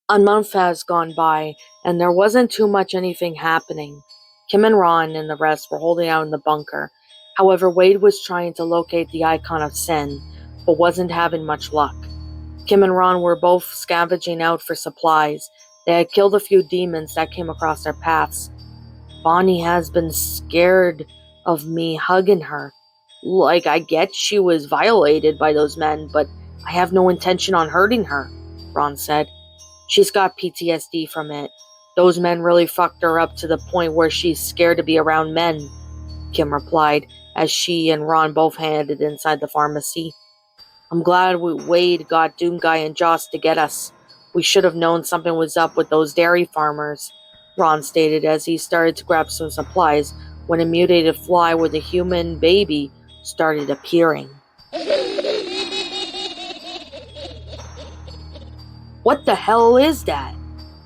A month has gone by, and there wasn't too much anything happening. Kim and Ron and the rest were holding out in the bunker. However, Wade was trying to locate the icon of sin, but wasn't having much luck. Kim and Ron were both scavenging out for supplies. They had killed a few demons that came across their paths. Bonnie has been scared of me hugging her. Like, I get she was violated by those men, but I have no intention on hurting her, Ron said. She's got PTSD from it. Those men really fucked her up to the point where she's scared to be around men, Kim replied, as she and Ron both headed inside the pharmacy. I'm glad Wade got Doomguy and Joss to get us. We should have known something was up with those dairy farmers, Ron stated as he started to grab some supplies when a mutated fly with a human baby started appearing. What the hell is that?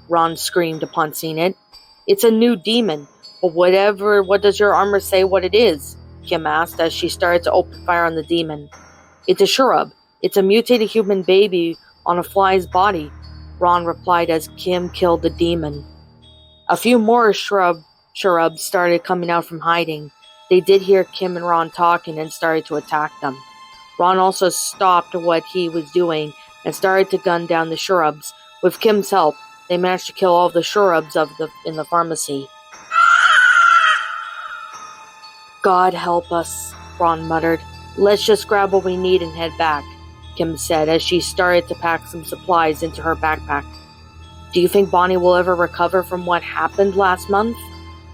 Ron screamed upon seeing it. It's a new demon, but what does your armor say what it is? Kim asked as she started to open fire on the demon. It's a shrub. It's a mutated human baby on a fly's body, Ron replied as Kim killed the demon. A few more shrubs started coming out from hiding. They did hear Kim and Ron talking and started to attack them. Ron also stopped what he was doing and started to gun down the shrubs. With Kim's help, they managed to kill all the shrubs in the pharmacy. God help us, Ron muttered. Let's just grab what we need and head back, Kim said as she started to pack some supplies into her backpack. Do you think Bonnie will ever recover from what happened last month?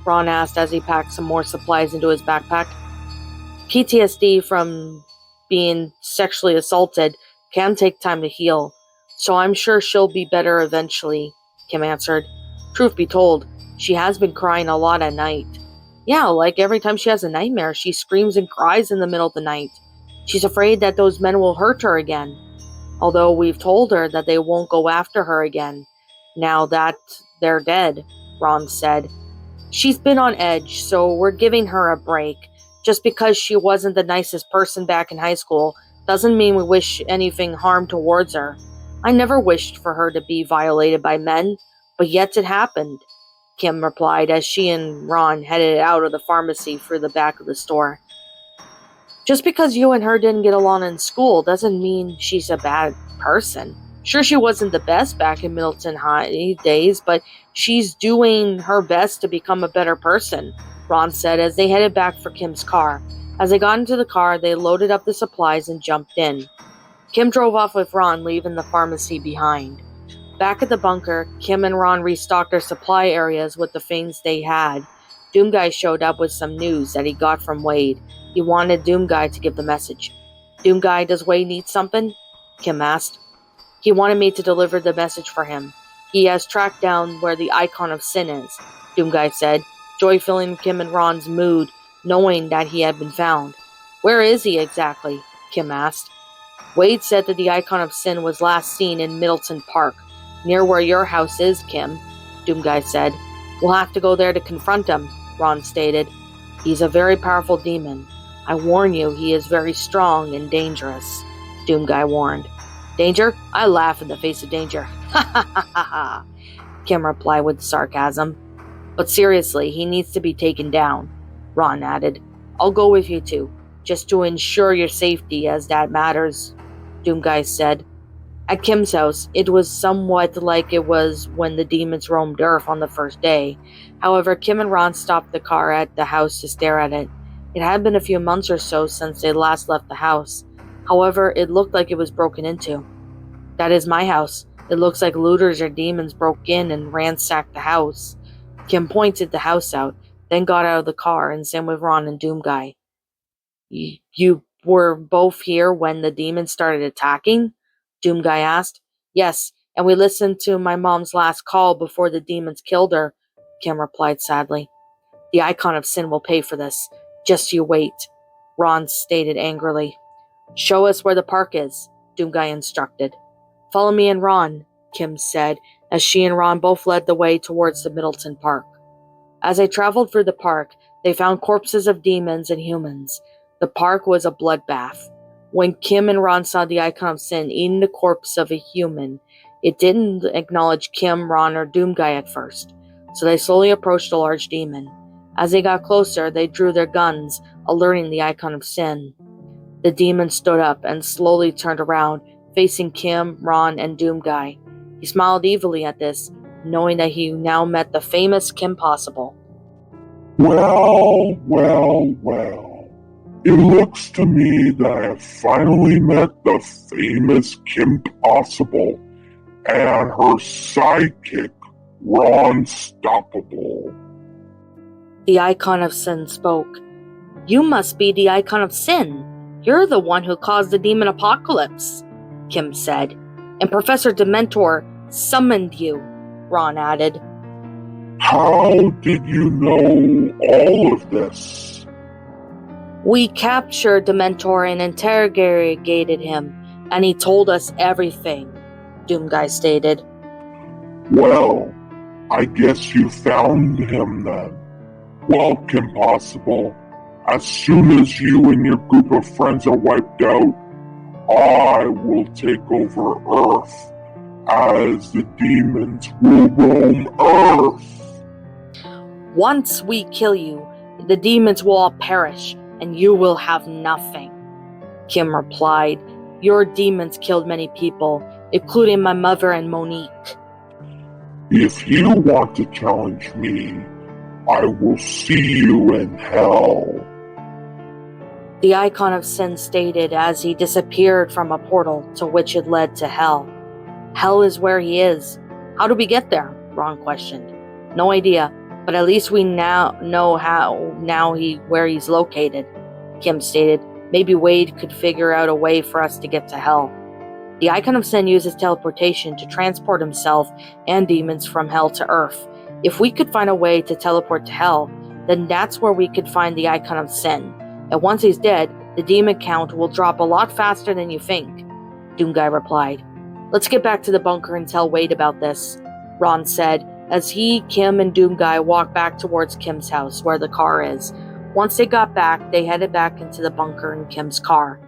Ron asked as he packed some more supplies into his backpack. PTSD from being sexually assaulted can take time to heal, so I'm sure she'll be better eventually, Kim answered. Truth be told, she has been crying a lot at night. Yeah, like every time she has a nightmare, she screams and cries in the middle of the night. She's afraid that those men will hurt her again, although we've told her that they won't go after her again, now that they're dead, Ron said. She's been on edge, so we're giving her a break. Just because she wasn't the nicest person back in high school doesn't mean we wish anything harm towards her. I never wished for her to be violated by men, but yet it happened, Kim replied as she and Ron headed out of the pharmacy through the back of the store. Just because you and her didn't get along in school doesn't mean she's a bad person. Sure, she wasn't the best back in Middleton High days, but she's doing her best to become a better person, Ron said as they headed back for Kim's car. As they got into the car, they loaded up the supplies and jumped in. Kim drove off with Ron, leaving the pharmacy behind. Back at the bunker, Kim and Ron restocked their supply areas with the things they had. Doomguy showed up with some news that he got from Wade. He wanted Doomguy to give the message. Doomguy, does Wade need something? Kim asked. He wanted me to deliver the message for him. He has tracked down where the icon of sin is, Doomguy said, joy filling Kim and Ron's mood, knowing that he had been found. Where is he exactly? Kim asked. Wade said that the icon of sin was last seen in Middleton Park, near where your house is, Kim, Doomguy said. We'll have to go there to confront him, Ron stated. He's a very powerful demon. I warn you, he is very strong and dangerous, Doomguy warned. Danger? I laugh in the face of danger. Ha ha ha ha ha, Kim replied with sarcasm. But seriously, he needs to be taken down, Ron added. I'll go with you too, just to ensure your safety as that matters, Doomguy said. At Kim's house, it was somewhat like it was when the demons roamed Earth on the first day. However, Kim and Ron stopped the car at the house to stare at it. It had been a few months or so since they last left the house. However, it looked like it was broken into. That is my house. It looks like looters or demons broke in and ransacked the house. Kim pointed the house out, then got out of the car and sat with Ron and Doomguy. You were both here when the demons started attacking? Doomguy asked. Yes, and we listened to my mom's last call before the demons killed her, Kim replied sadly. The icon of sin will pay for this. Just you wait, Ron stated angrily. Show us where the park is, Doomguy instructed. Follow me and Ron, Kim said, as she and Ron both led the way towards the Middleton Park. As they traveled through the park, they found corpses of demons and humans. The park was a bloodbath. When Kim and Ron saw the icon of sin eating the corpse of a human, It didn't acknowledge Kim, Ron, or Doomguy at first, so they slowly approached the large demon. As they got closer, they drew their guns, alerting the icon of sin. The demon stood up and slowly turned around, facing Kim, Ron, and Doomguy. He smiled evilly at this, knowing that he now met the famous Kim Possible. Well. It looks to me that I have finally met the famous Kim Possible and her sidekick, Ron Stoppable. The icon of sin spoke. You must be the icon of sin. You're the one who caused the demon apocalypse, Kim said. And Professor Dementor summoned you, Ron added. How did you know all of this? We captured Dementor and interrogated him, and he told us everything, Doomguy stated. Well, I guess you found him then. Well, Kim Possible, as soon as you and your group of friends are wiped out, I will take over Earth, as the demons will roam Earth. Once we kill you, the demons will all perish, and you will have nothing, Kim replied. Your demons killed many people, including my mother and Monique. If you want to challenge me, I will see you in hell, the icon of sin stated as he disappeared from a portal to which it led to hell. Hell is where he is. How do we get there? Ron questioned. No idea, but at least we now know where he's located, Kim stated. Maybe Wade could figure out a way for us to get to hell. The icon of sin uses teleportation to transport himself and demons from hell to Earth. If we could find a way to teleport to hell, then that's where we could find the icon of sin. And once he's dead, the demon count will drop a lot faster than you think, Doomguy replied. Let's get back to the bunker and tell Wade about this, Ron said, as he, Kim, and Doomguy walked back towards Kim's house, where the car is. Once they got back, they headed back into the bunker in Kim's car.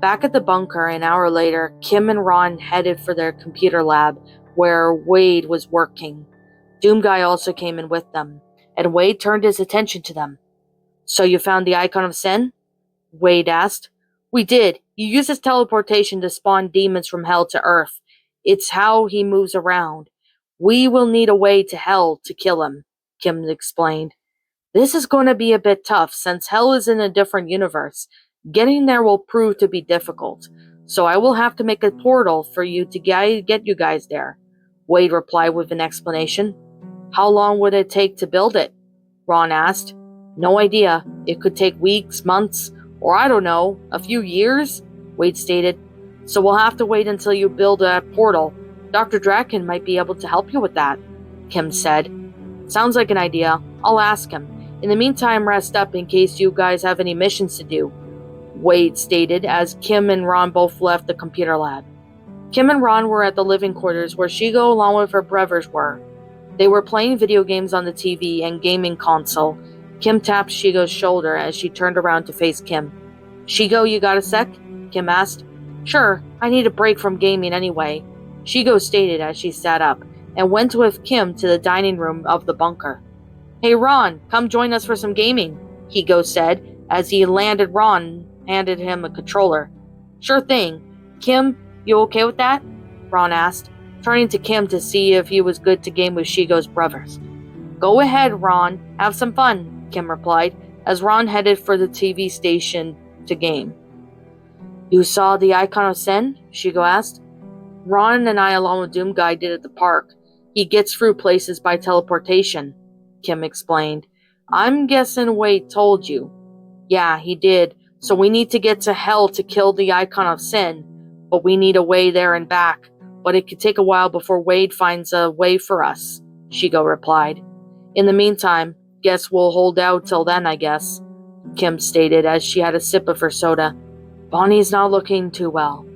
Back at the bunker, an hour later, Kim and Ron headed for their computer lab, where Wade was working. Doomguy also came in with them, and Wade turned his attention to them. So you found the icon of sin? Wade asked. We did. He uses teleportation to spawn demons from hell to Earth. It's how he moves around. We will need a way to hell to kill him, Kim explained. This is going to be a bit tough since hell is in a different universe. Getting there will prove to be difficult, so I will have to make a portal for you to get you guys there, Wade replied with an explanation. How long would it take to build it? Ron asked. No idea. It could take weeks, months, or I don't know, a few years, Wade stated. So we'll have to wait until you build a portal. Dr. Draken might be able to help you with that, Kim said. Sounds like an idea. I'll ask him. In the meantime, rest up in case you guys have any missions to do, Wade stated as Kim and Ron both left the computer lab. Kim and Ron were at the living quarters where Shigo along with her brothers were. They were playing video games on the TV and gaming console. Kim tapped Shigo's shoulder as she turned around to face Kim. Shigo, you got a sec? Kim asked. Sure, I need a break from gaming anyway, Shigo stated as she sat up and went with Kim to the dining room of the bunker. Hey Ron, come join us for some gaming, Shigo said as he landed. Ron handed him a controller. Sure thing. Kim, you okay with that? Ron asked, turning to Kim to see if he was good to game with Shigo's brothers. Go ahead, Ron. Have some fun, Kim replied, as Ron headed for the TV station to game. You saw the icon of sin? Shigo asked. Ron and I, along with Doomguy, did at the park. He gets through places by teleportation, Kim explained. I'm guessing Wade told you. Yeah, he did. So we need to get to hell to kill the icon of sin, but we need a way there and back. But it could take a while before Wade finds a way for us, Shigo replied. In the meantime, guess we'll hold out till then, I guess, Kim stated as she had a sip of her soda. Bonnie's not looking too well.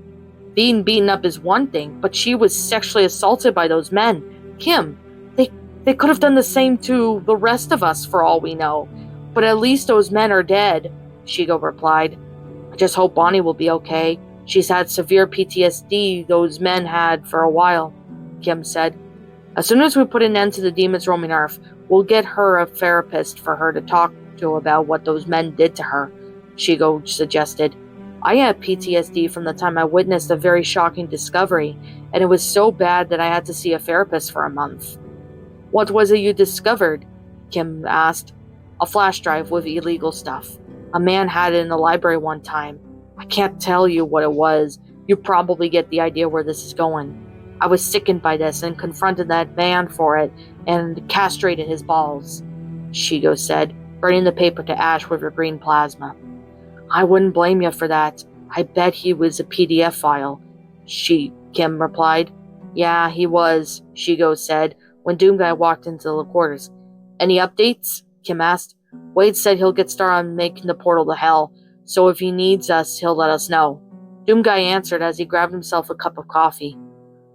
Being beaten up is one thing, but she was sexually assaulted by those men. Kim, they could have done the same to the rest of us for all we know. But at least those men are dead, Shigo replied. I just hope Bonnie will be okay. She's had severe PTSD those men had for a while. Kim said. As soon as we put an end to the demons roaming Earth, we'll get her a therapist for her to talk to about what those men did to her, Shigo suggested. I had PTSD from the time I witnessed a very shocking discovery, and it was so bad that I had to see a therapist for a month. What was it you discovered? Kim asked. A flash drive with illegal stuff. A man had it in the library one time. I can't tell you what it was. You probably get the idea where this is going. I was sickened by this and confronted that man for it and castrated his balls, Shigo said, burning the paper to ash with her green plasma. I wouldn't blame you for that. I bet he was a PDF file, Kim replied. Yeah, he was, Shigo said, when Doomguy walked into the quarters. Any updates? Kim asked. Wade said he'll get started on making the portal to hell, so if he needs us, he'll let us know. Doomguy answered as he grabbed himself a cup of coffee.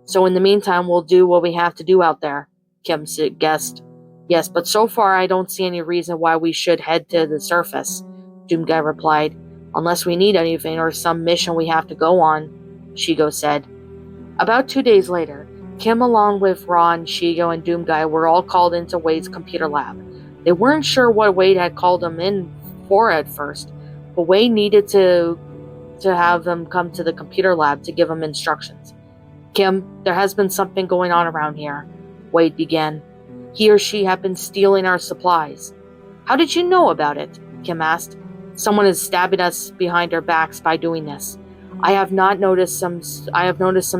So in the meantime, we'll do what we have to do out there, Kim guessed. Yes, but so far I don't see any reason why we should head to the surface, Doomguy replied. Unless we need anything or some mission we have to go on, Shigo said. About 2 days later, Kim along with Ron, Shigo, and Doomguy were all called into Wade's computer lab. They weren't sure what Wade had called them in for at first, but Wade needed to have them come to the computer lab to give them instructions. Kim, there has been something going on around here, Wade began. He or she have been stealing our supplies. How did you know about it? Kim asked. Someone is stabbing us behind our backs by doing this. I have noticed some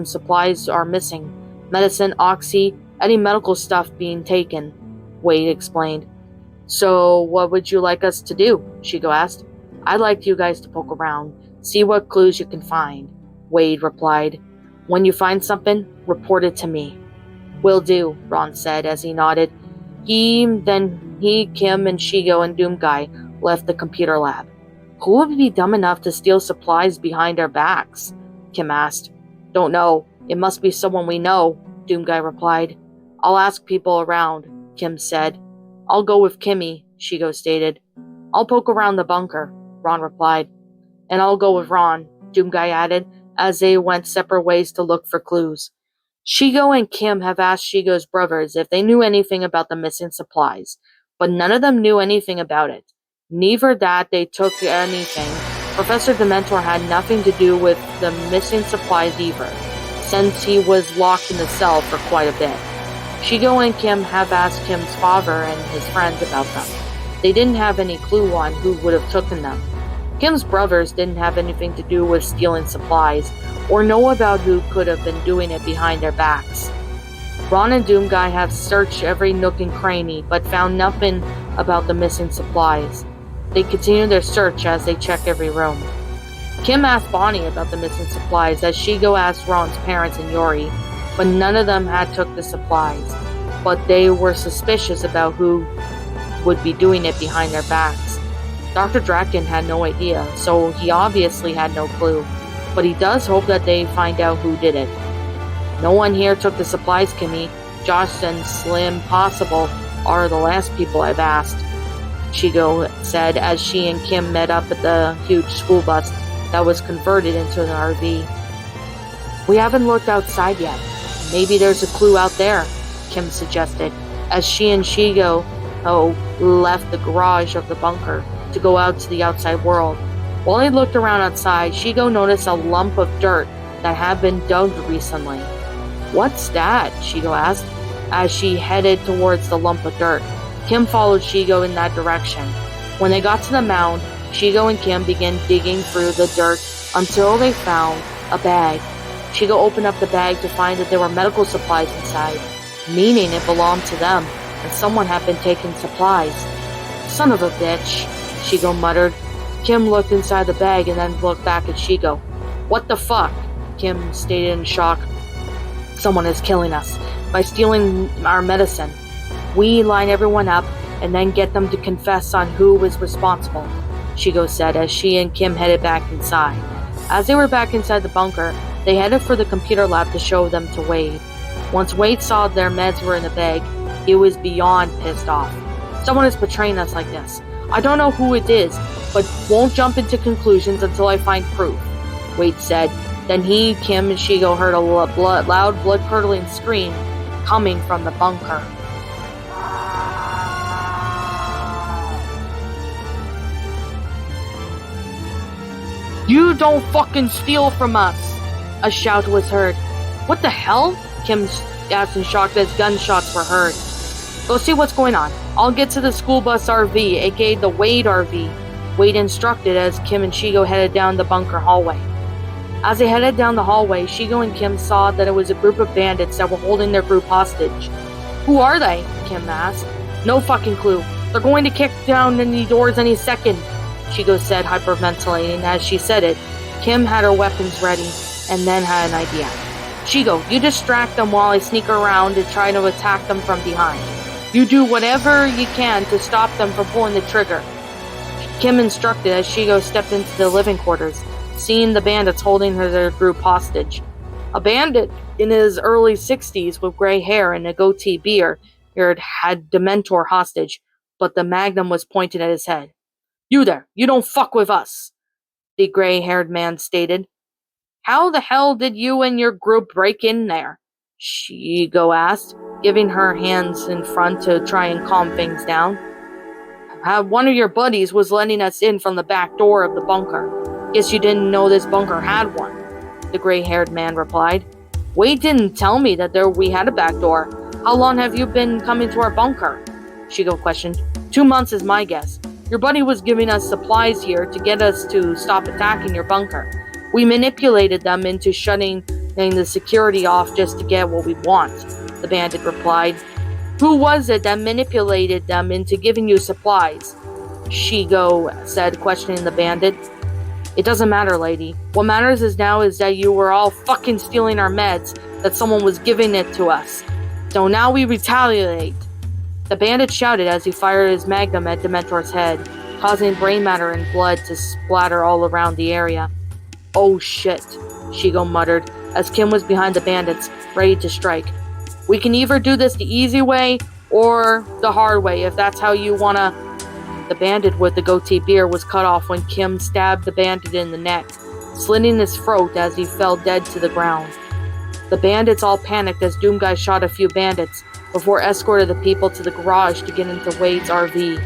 supplies are missing. Medicine, oxy, any medical stuff being taken, Wade explained. So what would you like us to do? Shigo asked. I'd like you guys to poke around, see what clues you can find, Wade replied. When you find something, report it to me. Will do, Ron said as he nodded. He, Kim, and Shigo and Doomguy left the computer lab. Who would be dumb enough to steal supplies behind our backs? Kim asked. Don't know. It must be someone we know, Doomguy replied. I'll ask people around, Kim said. I'll go with Kimmy, Shigo stated. I'll poke around the bunker, Ron replied. And I'll go with Ron, Doomguy added, as they went separate ways to look for clues. Shigo and Kim have asked Shigo's brothers if they knew anything about the missing supplies, but none of them knew anything about it. Neither that they took anything. Professor Dementor had nothing to do with the missing supplies either, since he was locked in the cell for quite a bit. Shigo and Kim have asked Kim's father and his friends about them. They didn't have any clue on who would have taken them. Kim's brothers didn't have anything to do with stealing supplies, or know about who could have been doing it behind their backs. Ron and Doomguy have searched every nook and cranny, but found nothing about the missing supplies. They continue their search as they check every room. Kim asked Bonnie about the missing supplies as Shigo asked Ron's parents and Yori, but none of them had took the supplies, but they were suspicious about who would be doing it behind their backs. Dr. Draken had no idea, so he obviously had no clue, but he does hope that they find out who did it. No one here took the supplies, Kimmy. Josh and Slim Possible are the last people I've asked, Shigo said as she and Kim met up at the huge school bus that was converted into an RV. We haven't looked outside yet. Maybe there's a clue out there, Kim suggested, as she and Shigo left the garage of the bunker to go out to the outside world. While they looked around outside, Shigo noticed a lump of dirt that had been dug recently. What's that? Shigo asked, as she headed towards the lump of dirt. Kim followed Shigo in that direction. When they got to the mound, Shigo and Kim began digging through the dirt until they found a bag. Shigo opened up the bag to find that there were medical supplies inside, meaning it belonged to them, and someone had been taking supplies. Son of a bitch, Shigo muttered. Kim looked inside the bag and then looked back at Shigo. What the fuck? Kim stated in shock. Someone is killing us by stealing our medicine. We line everyone up and then get them to confess on who was responsible, Shigo said as she and Kim headed back inside. As they were back inside the bunker, they headed for the computer lab to show them to Wade. Once Wade saw their meds were in the bag, he was beyond pissed off. Someone is betraying us like this. I don't know who it is, but won't jump into conclusions until I find proof, Wade said. Then he, Kim, and Shigo heard a loud, blood-curdling scream coming from the bunker. "You don't fucking steal from us!" a shout was heard. "What the hell?" Kim asked in shock as gunshots were heard. "Go see what's going on. I'll get to the school bus RV, aka the Wade RV," Wade instructed as Kim and Shigo headed down the bunker hallway. As they headed down the hallway, Shigo and Kim saw that it was a group of bandits that were holding their group hostage. "Who are they?" Kim asked. "No fucking clue. They're going to kick down any doors any second," Shigo said, hyperventilating. As she said it, Kim had her weapons ready and then had an idea. "Shigo, you distract them while I sneak around and try to attack them from behind. You do whatever you can to stop them from pulling the trigger," Kim instructed as Shigo stepped into the living quarters, seeing the bandits holding their group hostage. A bandit in his early 60s with gray hair and a goatee beard had Dementor hostage, but the magnum was pointed at his head. "You there, you don't fuck with us," the gray-haired man stated. "How the hell did you and your group break in there?" Shigo asked, giving her hands in front to try and calm things down. "One of your buddies was letting us in from the back door of the bunker. Guess you didn't know this bunker had one," the gray-haired man replied. "Wade didn't tell me that we had a back door. How long have you been coming to our bunker?" Shigo questioned. 2 months is my guess. Your buddy was giving us supplies here to get us to stop attacking your bunker. We manipulated them into shutting the security off just to get what we want," the bandit replied. "Who was it that manipulated them into giving you supplies?" Shigo said, questioning the bandit. "It doesn't matter, lady. What matters is that you were all fucking stealing our meds, that someone was giving it to us. So now we retaliate," the bandit shouted as he fired his magnum at Dementor's head, causing brain matter and blood to splatter all around the area. "Oh shit," Shigo muttered as Kim was behind the bandits, ready to strike. "We can either do this the easy way or the hard way, if that's how you wanna..." The bandit with the goatee beard was cut off when Kim stabbed the bandit in the neck, slitting his throat as he fell dead to the ground. The bandits all panicked as Doomguy shot a few bandits before escorted the people to the garage to get into Wade's RV.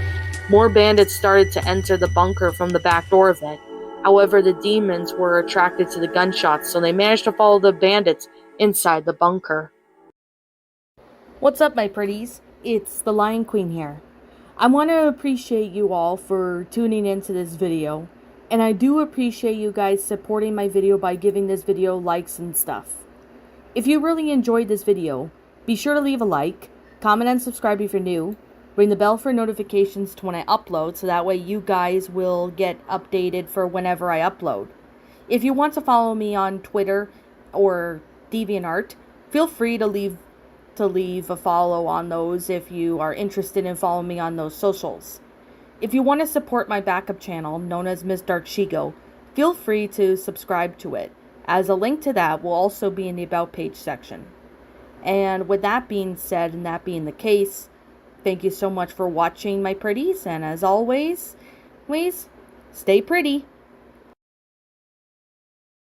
More bandits started to enter the bunker from the back door of it. However, the demons were attracted to the gunshots, so they managed to follow the bandits inside the bunker. What's up, my pretties? It's the Lion Queen here. I want to appreciate you all for tuning into this video, and I do appreciate you guys supporting my video by giving this video likes and stuff. If you really enjoyed this video, be sure to leave a like, comment and subscribe if you're new, ring the bell for notifications to when I upload so that way you guys will get updated for whenever I upload. If you want to follow me on Twitter or DeviantArt, feel free to leave a follow on those if you are interested in following me on those socials. If you want to support my backup channel, known as Ms. Dark Shigo, feel free to subscribe to it, as a link to that will also be in the About page section. And with that being said, and that being the case, thank you so much for watching, my pretties, and as always, stay pretty.